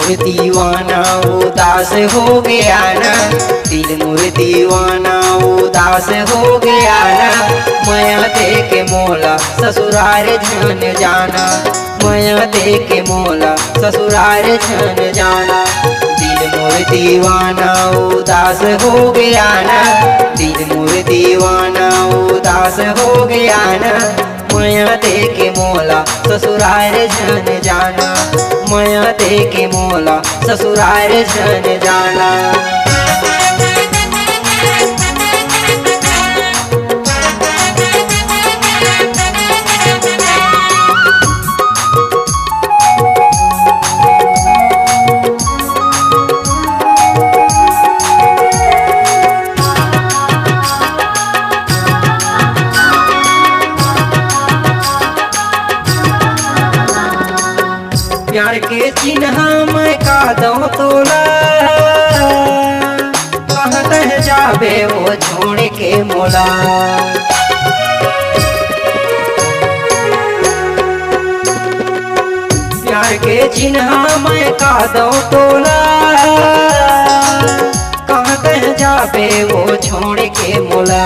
मोर दीवाना उदास हो गया ना, दिल मोर दीवाना उदास हो गया ना। माया दे के मोला ससुराल झन जाना, माया दे के मोला ससुराल झन जाना। दिल मोर दीवाना उदास हो गया ना, दिल मोर दीवाना उदास हो गया ना। माया दे के मोला ससुराल झन जाना, माया दे के मोला ससुराल झन जाना। प्यार के चिन्ह मैं का दो तोला, कहते जाबे वो छोड़ के मोला। प्यार के चिन्ह मैं का दो तोला, कहते जाबे वो छोड़ के मोला,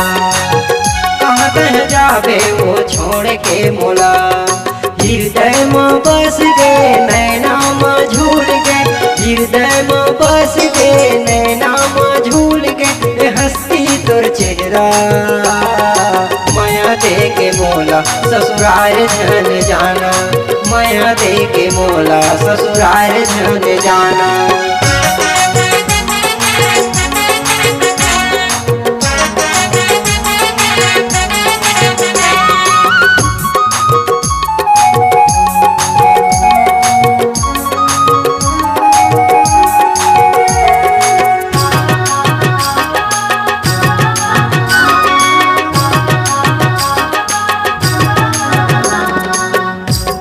कहते जाबे वो छोड़ के मोला। हृदय में बस गए नैना में झूल गए, हृदय में बस गए नैना में झूल गए। हंसती तोर चेहरा माया दे के मोला ससुराल झन जाना, माया दे के मोला ससुराल झन जाना।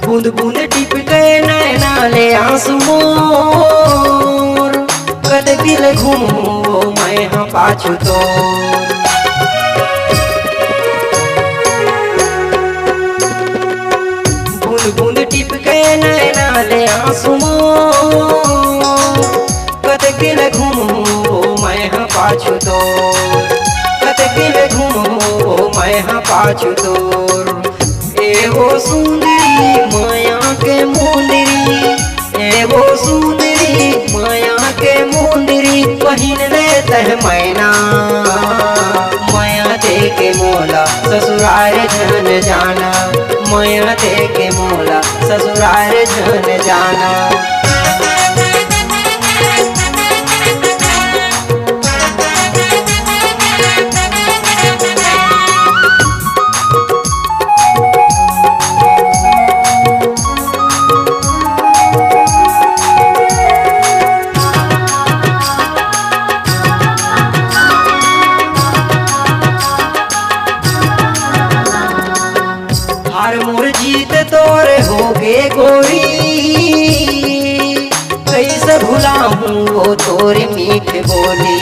बूंद बूंद टिप गए नैना ले आंसू मोर, कद दिल घूमो मैं हाँ पाछू तो। बूंद बूंद टिप गए नैना ले आंसू मोर, कद दिल घूमो मैं हाँ पाछू तो, कद दिल घूमो मैं हाँ पाछू तो। एगो सुंदरी माया के मुंदरी, एगो सुंदरी माया के मुंदरी पहिन ले तह मैना। माया दे के मोला ससुराल झन जाना, माया दे के मोला ससुराल झन जाना। हार मोर जीत तोरे हो गे गोरी, कैसे भुला हूँ वो तोरी मीठ बोली।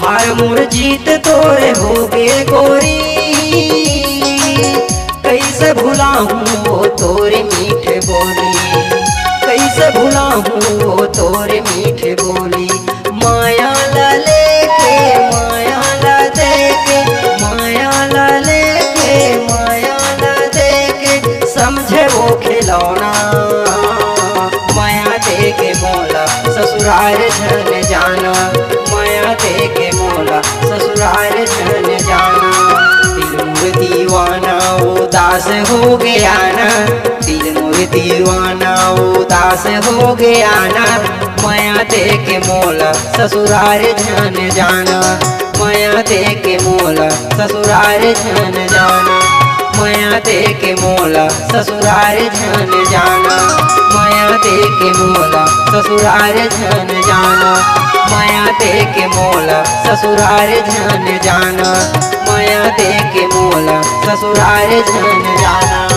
हार मोर जीत तोरे हो गे गोरी, कैसे भुला हूँ वो तोरी मीठ बोली, कैसे भुला हूँ वो तोरी मीठ बोली। माया ला लेके माया ला देके, माया ला लेके माया ला देके, समझे वो खिलौना। माया दे के मोला ससुराल झन जाना, माया दे के मोला ससुराल झन जाना। दिल मोर दीवाना उदास हो गया ना, दिल मोर दीवाना उदास हो गया ना। माया दे के मोला ससुराल झन जाना, माया दे के मोला ससुराल झन जाना, माया दे के मोला ससुराल झन जाना, माया दे के मोला ससुराल झन जाना, माया दे के मोला ससुराल झन जाना, माया दे के मोला ससुराल झन जाना।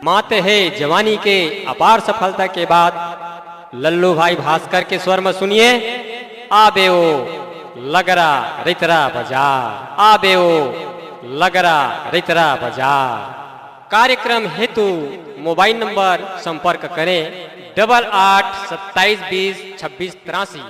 माते है जवानी के अपार सफलता के बाद लल्लू भाई भास्कर के स्वर में सुनिए, आबे ओ लगरा रितरा बाजार, आबे ओ लगरा रितरा बाजार। कार्यक्रम हेतु मोबाइल नंबर संपर्क करें 88 27 20 26 83।